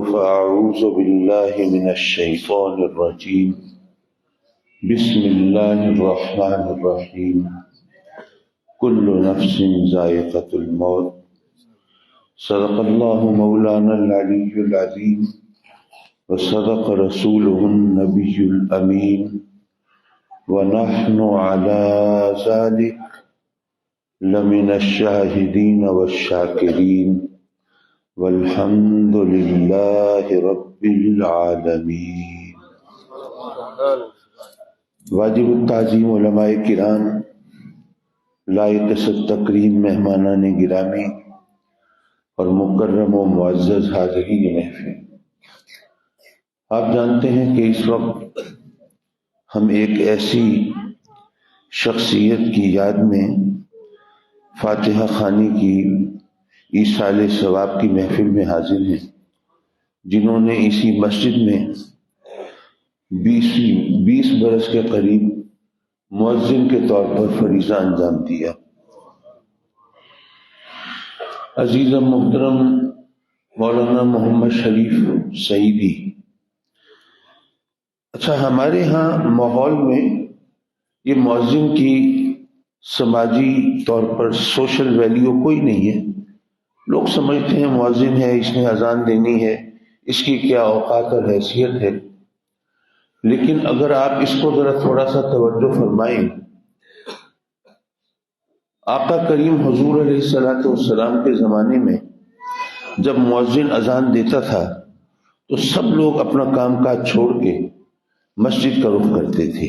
فأعوذ بالله من الشيطان الرجيم بسم الله الرحمن الرحيم كل نفس ذائقة الموت صدق الله مولانا العلي العظيم وصدق رسوله النبي الأمين ونحن على ذلك لمن الشاهدين والشاكرين والحمد للہ رب العالمین۔ واجب التعظیم علماء کرام، لائق تکریم مہمانان گرامی اور مکرم و معزز حاضرین محفل، آپ جانتے ہیں کہ اس وقت ہم ایک ایسی شخصیت کی یاد میں فاتحہ خوانی کی ایصال ثواب کی محفل میں حاضر ہیں، جنہوں نے اسی مسجد میں 20 برس کے قریب مؤذن کے طور پر فریضہ انجام دیا۔ عزیز و محترم مولانا محمد شریف سعیدی، اچھا ہمارے ہاں ماحول میں یہ مؤذن کی سماجی طور پر سوشل ویلیو کوئی نہیں ہے۔ لوگ سمجھتے ہیں مؤذن ہے، اس نے اذان دینی ہے، اس کی کیا اوقات اور حیثیت ہے، لیکن اگر آپ اس کو ذرا تھوڑا سا توجہ فرمائیں، آقا کریم حضور علیہ الصلوۃ والسلام کے زمانے میں جب مؤذن اذان دیتا تھا تو سب لوگ اپنا کام کاج چھوڑ کے مسجد کا رخ کرتے تھے۔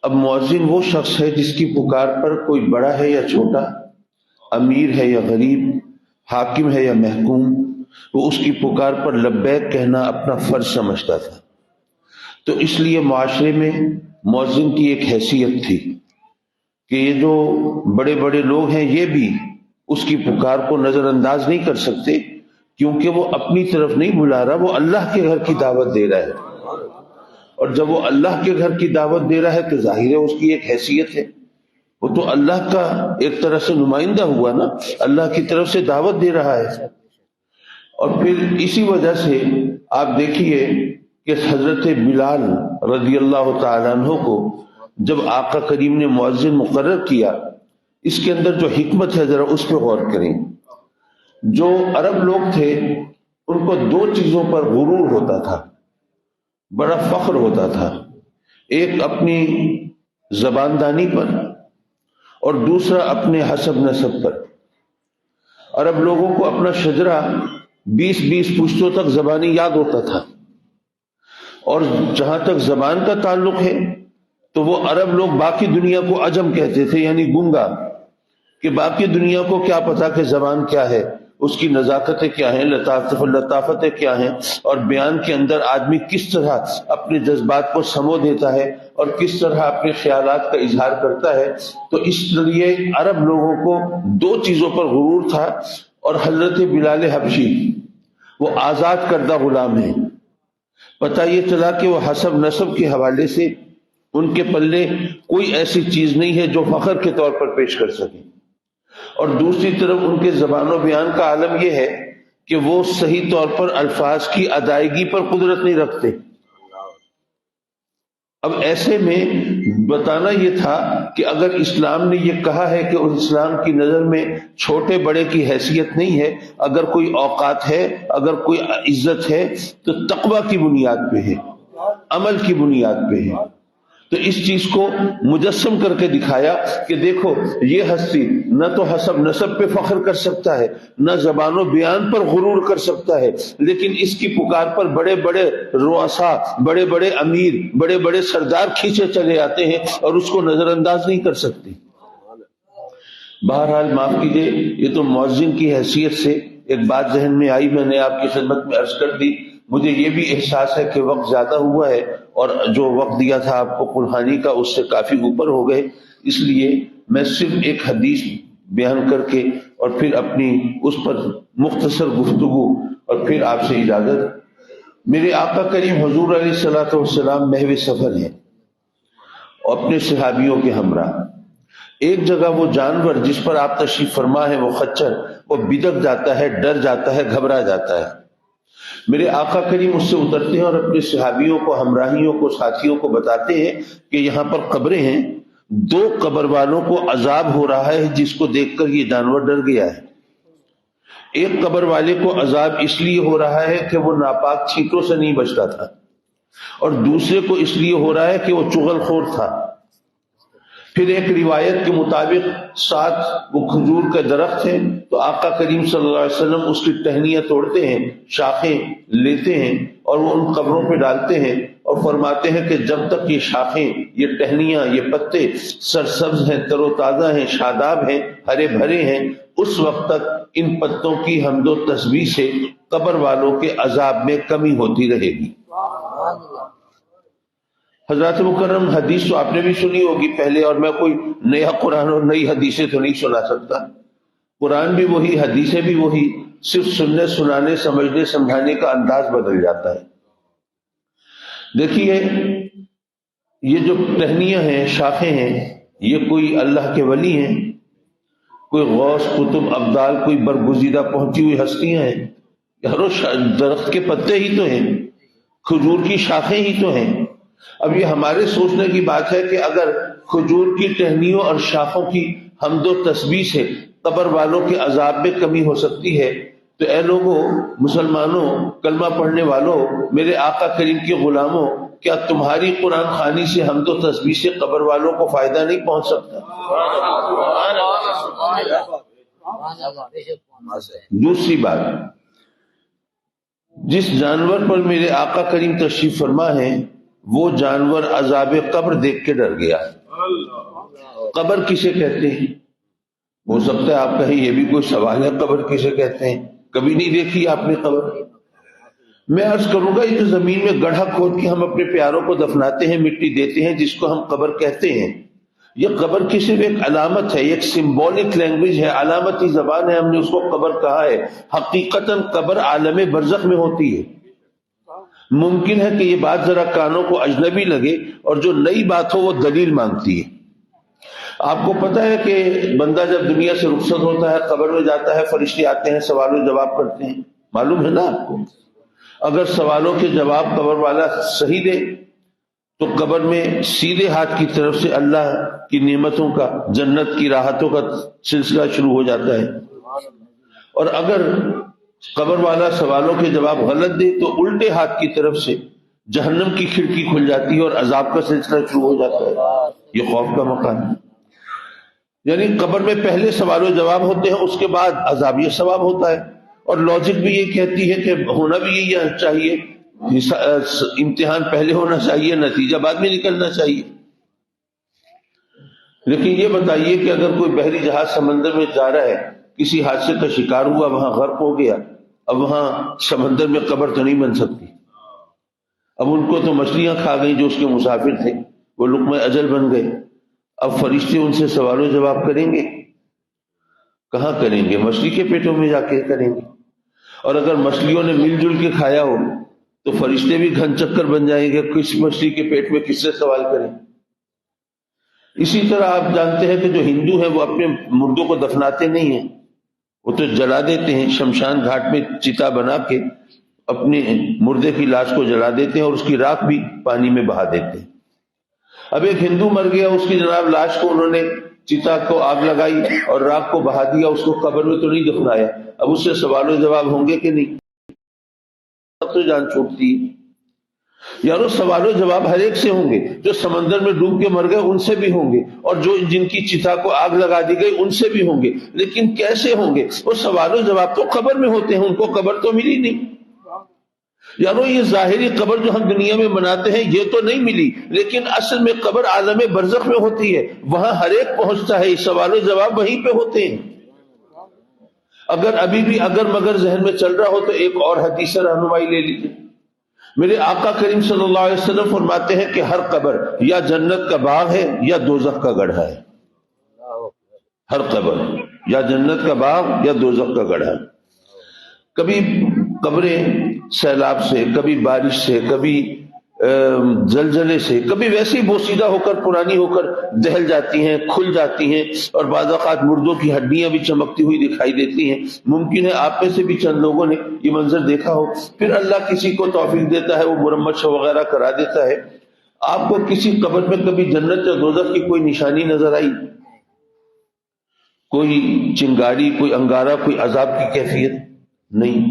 اب مؤذن وہ شخص ہے جس کی پکار پر کوئی بڑا ہے یا چھوٹا، امیر ہے یا غریب، حاکم ہے یا محکوم، وہ اس کی پکار پر لبیک کہنا اپنا فرض سمجھتا تھا۔ تو اس لیے معاشرے میں مؤذن کی ایک حیثیت تھی کہ یہ جو بڑے بڑے لوگ ہیں یہ بھی اس کی پکار کو نظر انداز نہیں کر سکتے، کیونکہ وہ اپنی طرف نہیں بلا رہا، وہ اللہ کے گھر کی دعوت دے رہا ہے، اور جب وہ اللہ کے گھر کی دعوت دے رہا ہے تو ظاہر ہے اس کی ایک حیثیت ہے، وہ تو اللہ کا ایک طرح سے نمائندہ ہوا نا، اللہ کی طرف سے دعوت دے رہا ہے۔ اور پھر اسی وجہ سے آپ دیکھیے کہ حضرت بلال رضی اللہ تعالیٰ عنہ کو جب آقا کریم نے مؤذن مقرر کیا، اس کے اندر جو حکمت ہے ذرا اس پہ غور کریں۔ جو عرب لوگ تھے ان کو 2 چیزوں پر غرور ہوتا تھا، بڑا فخر ہوتا تھا، ایک اپنی زبان دانی پر اور دوسرا اپنے حسب نسب پر۔ عرب لوگوں کو اپنا شجرہ 20 پشتوں تک زبانی یاد ہوتا تھا، اور جہاں تک زبان کا تعلق ہے تو وہ عرب لوگ باقی دنیا کو عجم کہتے تھے، یعنی گنگا، کہ باقی دنیا کو کیا پتا کہ زبان کیا ہے، اس کی نزاکتیں کیا ہیں، لطافتیں کیا ہیں، اور بیان کے اندر آدمی کس طرح اپنے جذبات کو سمو دیتا ہے اور کس طرح اپنے خیالات کا اظہار کرتا ہے۔ تو اس لیے عرب لوگوں کو 2 چیزوں پر غرور تھا، اور حضرت بلال حبشی وہ آزاد کردہ غلام ہیں، پتہ یہ چلا کہ وہ حسب نسب کے حوالے سے ان کے پلے کوئی ایسی چیز نہیں ہے جو فخر کے طور پر پیش کر سکے، اور دوسری طرف ان کے زبان و بیان کا عالم یہ ہے کہ وہ صحیح طور پر الفاظ کی ادائیگی پر قدرت نہیں رکھتے۔ اب ایسے میں بتانا یہ تھا کہ اگر اسلام نے یہ کہا ہے کہ اسلام کی نظر میں چھوٹے بڑے کی حیثیت نہیں ہے، اگر کوئی اوقات ہے، اگر کوئی عزت ہے تو تقوی کی بنیاد پہ ہے، عمل کی بنیاد پہ ہے۔ تو اس چیز کو مجسم کر کے دکھایا کہ دیکھو یہ ہستی نہ تو حسب نسب پہ فخر کر سکتا ہے، نہ زبان و بیان پر غرور کر سکتا ہے، لیکن اس کی پکار پر بڑے بڑے رؤساء، بڑے بڑے امیر، بڑے بڑے سردار کھینچے چلے آتے ہیں اور اس کو نظر انداز نہیں کر سکتے۔ بہرحال معاف کیجیے، یہ تو مؤذن کی حیثیت سے ایک بات ذہن میں آئی، میں نے آپ کی خدمت میں عرض کر دی۔ مجھے یہ بھی احساس ہے کہ وقت زیادہ ہوا ہے، اور جو وقت دیا تھا آپ کو قرآنی کا اس سے کافی اوپر ہو گئے، اس لیے میں صرف ایک حدیث بیان کر کے اور پھر اپنی اس پر مختصر گفتگو اور پھر آپ سے اجازت۔ میرے آقا کریم حضور علیہ الصلوۃ والسلام محو سفر ہیں اور اپنے صحابیوں کے ہمراہ۔ ایک جگہ وہ جانور جس پر آپ تشریف فرما ہے، وہ خچر، وہ بدک جاتا ہے، ڈر جاتا ہے، گھبرا جاتا ہے۔ میرے آقا کریم اس سے اترتے ہیں اور اپنے صحابیوں کو، ہمراہیوں کو، ساتھیوں کو بتاتے ہیں کہ یہاں پر قبریں ہیں، 2 قبر والوں کو عذاب ہو رہا ہے جس کو دیکھ کر یہ جانور ڈر گیا ہے۔ ایک قبر والے کو عذاب اس لیے ہو رہا ہے کہ وہ ناپاک چھینٹوں سے نہیں بچتا تھا، اور دوسرے کو اس لیے ہو رہا ہے کہ وہ چغل خور تھا۔ پھر ایک روایت کے مطابق 7 وہ کھجور کے درخت ہیں، تو آقا کریم صلی اللہ علیہ وسلم اس کی ٹہنیاں توڑتے ہیں، شاخیں لیتے ہیں اور وہ ان قبروں پہ ڈالتے ہیں، اور فرماتے ہیں کہ جب تک یہ شاخیں، یہ ٹہنیاں، یہ پتے سرسبز ہیں، تر و تازہ ہیں، شاداب ہیں، ہرے بھرے ہیں، اس وقت تک ان پتوں کی حمد و تسبیح سے قبر والوں کے عذاب میں کمی ہوتی رہے گی۔ حضرات مکرم، حدیث تو آپ نے بھی سنی ہوگی پہلے، اور میں کوئی نیا قرآن اور نئی حدیثیں تو نہیں سنا سکتا۔ قرآن بھی وہی، حدیثیں بھی وہی، صرف سننے، سنانے، سمجھنے، سمجھانے کا انداز بدل جاتا ہے۔ دیکھیے، یہ جو ٹہنیاں ہیں، شاخیں ہیں، یہ کوئی اللہ کے ولی ہیں، کوئی غوث، قطب، ابدال، کوئی برگزیدہ پہنچی ہوئی ہستیاں ہیں؟ ہر درخت کے پتے ہی تو ہیں، کھجور کی شاخیں ہی تو ہیں۔ اب یہ ہمارے سوچنے کی بات ہے کہ اگر کھجور کی ٹہنیوں اور شاخوں کی حمد و تسبیح سے قبر والوں کے عذاب میں کمی ہو سکتی ہے، تو اے لوگوں، مسلمانوں، کلمہ پڑھنے والوں، میرے آقا کریم کے غلاموں، کیا تمہاری قرآن خوانی سے حمد و تسبیح سے قبر والوں کو فائدہ نہیں پہنچ سکتا؟ دوسری بات، جس جانور پر میرے آقا کریم تشریف فرما ہے، وہ جانور عذاب قبر دیکھ کے ڈر گیا۔ قبر کسے کہتے ہیں؟ ہو سکتا ہے آپ کہیں یہ بھی کوئی سوال ہے، قبر کسے کہتے ہیں؟ کبھی نہیں دیکھی آپ نے قبر؟ میں عرض کروں گا، یہ جو زمین میں گڑھا کھود کے ہم اپنے پیاروں کو دفناتے ہیں، مٹی دیتے ہیں، جس کو ہم قبر کہتے ہیں، یہ قبر کی صرف ایک علامت ہے، ایک سمبولک لینگویج ہے، علامتی زبان ہے، ہم نے اس کو قبر کہا ہے۔ حقیقتاً قبر عالم برزخ میں ہوتی ہے۔ ممکن ہے کہ یہ بات ذرا کانوں کو اجنبی لگے، اور جو نئی بات ہو وہ دلیل مانگتی ہے۔ آپ کو پتہ ہے کہ بندہ جب دنیا سے رخصت ہوتا ہے، قبر میں جاتا ہے، فرشتے آتے ہیں، سوال و جواب کرتے ہیں، معلوم ہے نا آپ کو؟ اگر سوالوں کے جواب قبر والا صحیح دے تو قبر میں سیدھے ہاتھ کی طرف سے اللہ کی نعمتوں کا، جنت کی راحتوں کا سلسلہ شروع ہو جاتا ہے، اور اگر قبر والا سوالوں کے جواب غلط دے تو الٹے ہاتھ کی طرف سے جہنم کی کھڑکی کھل جاتی ہے اور عذاب کا سلسلہ شروع ہو جاتا ہے۔ یہ خوف کا مقام ہے۔ یعنی قبر میں پہلے سوال و جواب ہوتے ہیں، اس کے بعد عذاب یہ ثواب ہوتا ہے، اور لاجک بھی یہ کہتی ہے کہ ہونا بھی یہی چاہیے، امتحان پہلے ہونا چاہیے، نتیجہ بعد میں نکلنا چاہیے۔ لیکن یہ بتائیے کہ اگر کوئی بحری جہاز سمندر میں جا رہا ہے، کسی حادثے کا شکار ہوا، وہاں غرق ہو گیا، اب وہاں سمندر میں قبر تو نہیں بن سکتی۔ اب ان کو تو مچھلیاں کھا گئی جو اس کے مسافر تھے، وہ لقمہ اجل بن گئے۔ اب فرشتے ان سے سوال و جواب کریں گے؟ کہاں کریں گے؟ مچھلی کے پیٹوں میں جا کے کریں گے۔ اور اگر مچھلیوں نے مل جل کے کھایا ہو تو فرشتے بھی گھن چکر بن جائیں گے، کس مچھلی کے پیٹ میں کس سے سوال کریں۔ اسی طرح آپ جانتے ہیں کہ جو ہندو ہیں وہ اپنے مردوں کو دفناتے نہیں ہیں، وہ تو جلا دیتے ہیں، شمشان گھاٹ میں چتا بنا کے اپنے مردے کی لاش کو جلا دیتے ہیں اور اس کی راکھ بھی پانی میں بہا دیتے ہیں۔ اب ایک ہندو مر گیا، اس کی جناب لاش کو انہوں نے چتا کو آگ لگائی اور راکھ کو بہا دیا، اس کو قبر میں تو نہیں دفنایا، اب اس سے سوال و جواب ہوں گے کہ نہیں؟ اب تو جان چھوٹتی ہے یارو، سوال و جواب ہر ایک سے ہوں گے، جو سمندر میں ڈوب کے مر گئے ان سے بھی ہوں گے، اور جو جن کی چتا کو آگ لگا دی گئی ان سے بھی ہوں گے، لیکن کیسے ہوں گے؟ وہ سوال و جواب تو قبر میں ہوتے ہیں، ان کو قبر تو ملی نہیں۔ یارو، یہ ظاہری قبر جو ہم دنیا میں بناتے ہیں یہ تو نہیں ملی، لیکن اصل میں قبر عالم برزخ میں ہوتی ہے، وہاں ہر ایک پہنچتا ہے، سوال و جواب وہیں پہ ہوتے ہیں۔ اگر ابھی بھی اگر مگر ذہن میں چل رہا ہو تو ایک اور حدیث رہنمائی لے لیجیے۔ میرے آقا کریم صلی اللہ علیہ وسلم فرماتے ہیں کہ ہر قبر یا جنت کا باغ ہے یا دوزخ کا گڑھا ہے۔ ہر قبر یا جنت کا باغ یا دوزخ کا گڑھا ہے۔ کبھی قبریں سیلاب سے، کبھی بارش سے، کبھی زلزلے سے، کبھی ویسے ہی بوسیدہ ہو کر پرانی ہو کر دہل جاتی ہیں، کھل جاتی ہیں، اور بعض اوقات مردوں کی ہڈیاں بھی چمکتی ہوئی دکھائی دیتی ہیں۔ ممکن ہے آپ میں سے بھی چند لوگوں نے یہ منظر دیکھا ہو۔ پھر اللہ کسی کو توفیق دیتا ہے، وہ مرمت وغیرہ کرا دیتا ہے۔ آپ کو کسی قبر میں کبھی جنت یا دوزخ کی کوئی نشانی نظر آئی؟ کوئی چنگاری، کوئی انگارہ، کوئی عذاب کی کیفیت؟ نہیں۔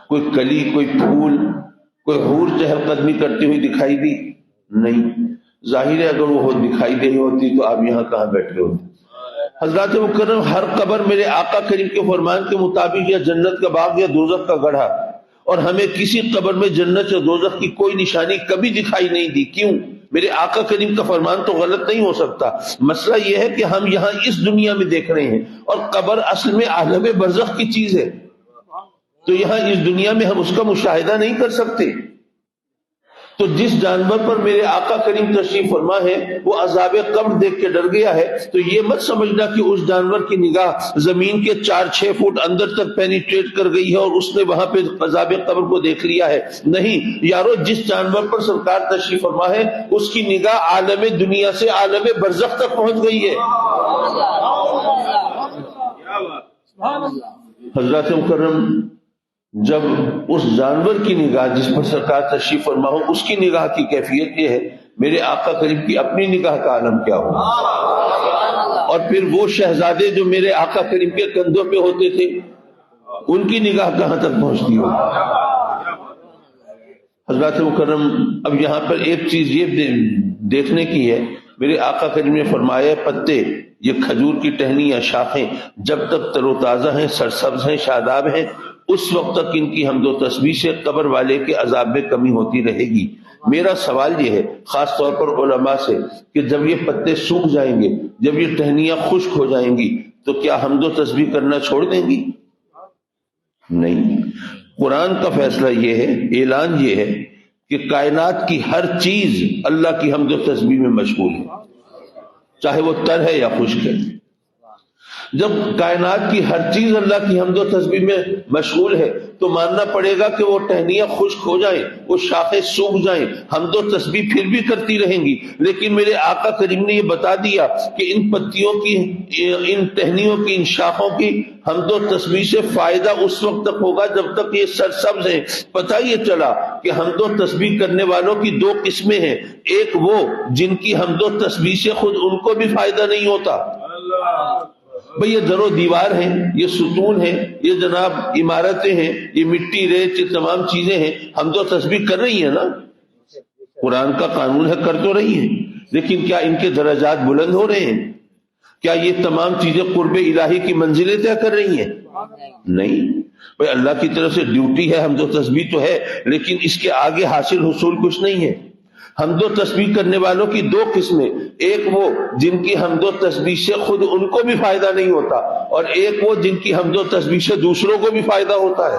کوئی کلی، کوئی پھول، کوئی حور چہل قدمی کرتی ہوئی دکھائی دی؟ نہیں۔ ظاہر ہے اگر وہ دکھائی دینی ہوتی تو آپ یہاں کہاں بیٹھے ہوتے؟ حضرات مکرم، ہر قبر میرے آقا کریم کے فرمان کے مطابق یا جنت کا باغ یا دوزخ کا گڑھا، اور ہمیں کسی قبر میں جنت یا دوزخ کی کوئی نشانی کبھی دکھائی نہیں دی۔ کیوں؟ میرے آقا کریم کا فرمان تو غلط نہیں ہو سکتا۔ مسئلہ یہ ہے کہ ہم یہاں اس دنیا میں دیکھ رہے ہیں، اور قبر اصل میں عالم برزخ کی چیز ہے، تو یہاں اس دنیا میں ہم اس کا مشاہدہ نہیں کر سکتے۔ تو جس جانور پر میرے آقا کریم تشریف فرما ہے وہ عذاب قبر دیکھ کے ڈر گیا ہے، تو یہ مت سمجھنا کہ اس جانور کی نگاہ زمین کے 4-6 فٹ اندر تک پینیٹریٹ کر گئی ہے اور اس نے وہاں پہ عذاب قبر کو دیکھ لیا ہے۔ نہیں یارو، جس جانور پر سرکار تشریف فرما ہے اس کی نگاہ عالم دنیا سے عالم برزخ تک پہنچ گئی ہے۔ حضرات مکرم، جب اس جانور کی نگاہ جس پر سرکار تشریف فرما ہو اس کی نگاہ کی کیفیت یہ ہے، میرے آقا کریم کی اپنی نگاہ کا عالم کیا ہو، اور پھر وہ شہزادے جو میرے آقا کریم کے کندھوں پہ ہوتے تھے ان کی نگاہ کہاں تک پہنچتی ہو۔ حضرات مکرم، اب یہاں پر ایک چیز یہ دیکھنے کی ہے، میرے آقا کریم نے فرمایا پتے، یہ کھجور کی ٹہنیاں، شاخیں جب تک تر و تازہ ہیں، سرسبز ہیں، شاداب ہیں، اس وقت تک ان کی حمد و تسبیح سے قبر والے کے عذاب میں کمی ہوتی رہے گی۔ میرا سوال یہ ہے خاص طور پر علماء سے کہ جب یہ پتے سوکھ جائیں گے، جب یہ ٹہنیاں خشک ہو جائیں گی، تو کیا حمد و تسبیح کرنا چھوڑ دیں گی؟ نہیں۔ قرآن کا فیصلہ یہ ہے، اعلان یہ ہے کہ کائنات کی ہر چیز اللہ کی حمد و تسبیح میں مشغول ہے، چاہے وہ تر ہے یا خشک ہے۔ جب کائنات کی ہر چیز اللہ کی حمد و تسبیح میں مشغول ہے تو ماننا پڑے گا کہ وہ ٹہنیاں خشک ہو جائیں، وہ شاخیں سوکھ جائیں، حمد و تسبیح پھر بھی کرتی رہیں گی۔ لیکن میرے آقا کریم نے یہ بتا دیا کہ ان پتیوں کی، ان ٹہنیوں کی، ان شاخوں کی حمد و تسبیح سے فائدہ اس وقت تک ہوگا جب تک یہ سرسبز ہیں۔ پتہ یہ چلا کہ حمد و تسبیح کرنے والوں کی 2 قسمیں ہیں، ایک وہ جن کی حمد و تسبیح سے خود ان کو بھی فائدہ نہیں ہوتا۔ بھئی یہ در و دیوار ہیں، یہ ستون ہیں، یہ جناب عمارتیں ہیں، یہ مٹی ریت، یہ تمام چیزیں ہیں، حمد و تسبیح کر رہی ہیں نا، قرآن کا قانون ہے کر تو رہی ہیں، لیکن کیا ان کے درجات بلند ہو رہے ہیں؟ کیا یہ تمام چیزیں قرب الہی کی منزلیں طے کر رہی ہیں؟ نہیں۔ بھئی اللہ کی طرف سے ڈیوٹی ہے، حمد و تسبیح تو ہے، لیکن اس کے آگے حاصل حصول کچھ نہیں ہے۔ حمد و تسبیح کرنے والوں کی 2 قسمیں، ایک وہ جن کی حمد و تسبیح سے خود ان کو بھی فائدہ نہیں ہوتا، اور ایک وہ جن کی حمد و تسبیح سے دوسروں کو بھی فائدہ ہوتا ہے۔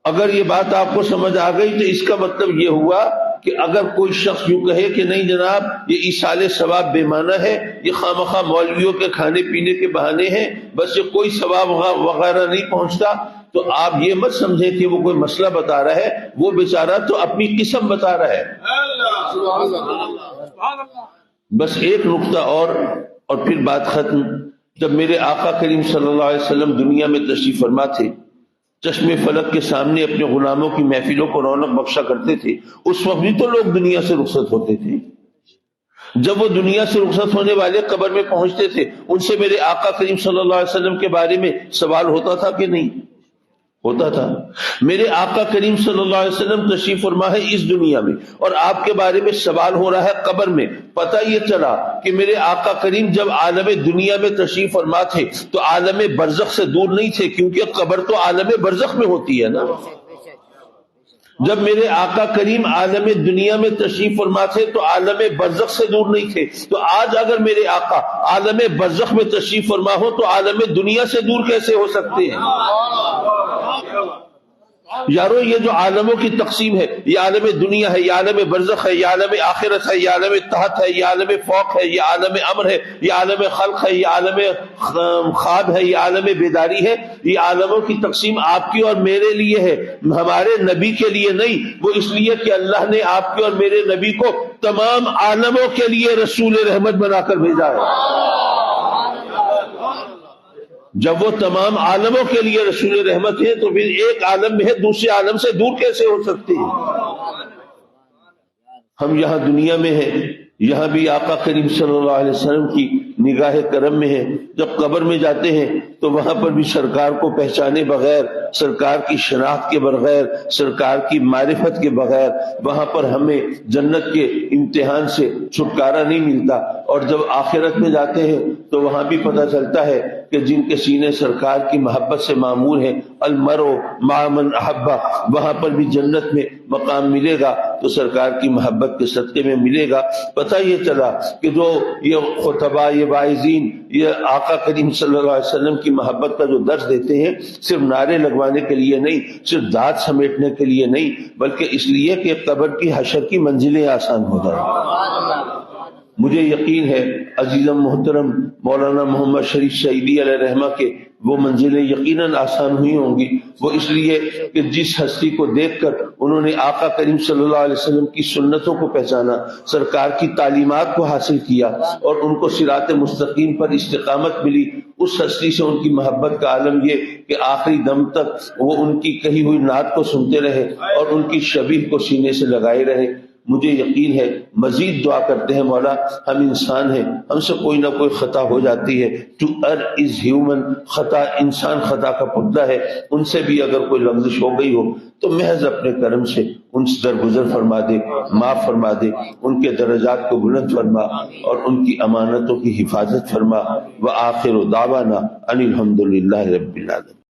اگر یہ بات آپ کو سمجھ آ گئی تو اس کا مطلب یہ ہوا کہ اگر کوئی شخص یوں کہے کہ نہیں جناب یہ ایصال ثواب بے معنی ہے، یہ خواہ مولویوں کے کھانے پینے کے بہانے ہیں، بس یہ کوئی ثواب وغیرہ نہیں پہنچتا، تو آپ یہ مت سمجھیں کہ وہ کوئی مسئلہ بتا رہا ہے، وہ بیچارہ تو اپنی قسم بتا رہا ہے۔ بس ایک نقطہ اور پھر بات ختم۔ جب میرے آقا کریم صلی اللہ علیہ وسلم دنیا میں تشریف فرما تھے، چشم فلک کے سامنے اپنے غلاموں کی محفلوں کو رونق بخشا کرتے تھے، اس وقت بھی تو لوگ دنیا سے رخصت ہوتے تھے۔ جب وہ دنیا سے رخصت ہونے والے قبر میں پہنچتے تھے، ان سے میرے آقا کریم صلی اللہ علیہ وسلم کے بارے میں سوال ہوتا تھا کہ نہیں ہوتا تھا؟ میرے آقا کریم صلی اللہ علیہ وسلم تشریف فرما ہے اس دنیا میں، اور آپ کے بارے میں سوال ہو رہا ہے قبر میں۔ پتہ یہ چلا کہ میرے آقا کریم جب عالم دنیا میں تشریف فرما تھے تو عالم برزخ سے دور نہیں تھے، کیونکہ قبر تو عالم برزخ میں ہوتی ہے نا۔ جب میرے آقا کریم عالم دنیا میں تشریف فرما تھے تو عالم برزخ سے دور نہیں تھے، تو آج اگر میرے آقا عالم برزخ میں تشریف فرما ہو تو عالم دنیا سے دور کیسے ہو سکتے ہیں؟ یارو یہ جو عالموں کی تقسیم ہے، یہ عالم دنیا ہے، یہ عالم برزخ ہے، یہ عالم آخرت ہے، یہ عالم تحت ہے، یہ عالم فوق ہے، یہ عالم امر ہے، یہ عالم خلق ہے، یہ عالم خواب ہے، یہ عالم بیداری ہے، یہ عالموں کی تقسیم آپ کی اور میرے لیے ہے، ہمارے نبی کے لیے نہیں۔ وہ اس لیے کہ اللہ نے آپ کے اور میرے نبی کو تمام عالموں کے لیے رسول رحمت بنا کر بھیجا ہے۔ جب وہ تمام عالموں کے لیے رسول رحمت ہے تو پھر ایک عالم میں ہے، دوسرے عالم سے دور کیسے ہو سکتی ہے؟ ہم یہاں دنیا میں ہیں، یہاں بھی آقا کریم صلی اللہ علیہ وسلم کی نگاہ کرم میں ہے۔ جب قبر میں جاتے ہیں تو وہاں پر بھی سرکار کو پہچانے بغیر، سرکار کی شناخت کے بغیر، سرکار کی معرفت کے بغیر وہاں پر ہمیں جنت کے امتحان سے چھٹکارا نہیں ملتا۔ اور جب آخرت میں جاتے ہیں تو وہاں بھی پتہ چلتا ہے کہ جن کے سینے سرکار کی محبت سے معمور ہیں، المرء مع من احبہ، وہاں پر بھی جنت میں مقام ملے گا تو سرکار کی محبت کے صدقے میں ملے گا۔ پتہ یہ چلا کہ جو یہ خطبہ، یہ واعظین، یہ آقا کریم صلی اللہ علیہ وسلم کی محبت کا جو درس دیتے ہیں، صرف نعرے لگوانے کے لیے نہیں، صرف داد سمیٹنے کے لیے نہیں، بلکہ اس لیے کہ قبر کی حشر کی منزلیں آسان ہو جائیں۔ مجھے یقین ہے عزیزم محترم مولانا محمد شریف سعیدی علیہ رحمہ کے وہ منزلیں یقیناً آسان ہوئی ہوں گی، وہ اس لیے کہ جس ہستی کو دیکھ کر انہوں نے آقا کریم صلی اللہ علیہ وسلم کی سنتوں کو پہچانا، سرکار کی تعلیمات کو حاصل کیا اور ان کو صراط مستقیم پر استقامت ملی، اس ہستی سے ان کی محبت کا عالم یہ کہ آخری دم تک وہ ان کی کہی ہوئی نعت کو سنتے رہے اور ان کی شبیہ کو سینے سے لگائے رہے۔ مجھے یقین ہے مزید دعا کرتے ہیں مولا، ہم انسان ہیں، ہم سے کوئی نہ کوئی خطا ہو جاتی ہے، ٹو ار از ہیومن، خطا انسان خطا کا پتلا ہے، ان سے بھی اگر کوئی لغزش ہو گئی ہو تو محض اپنے کرم سے ان سے درگزر فرما دے، معاف فرما دے، ان کے درجات کو بلند فرما اور ان کی امانتوں کی حفاظت فرما۔ وآخر دعوانا ان الحمد للہ رب العالمین۔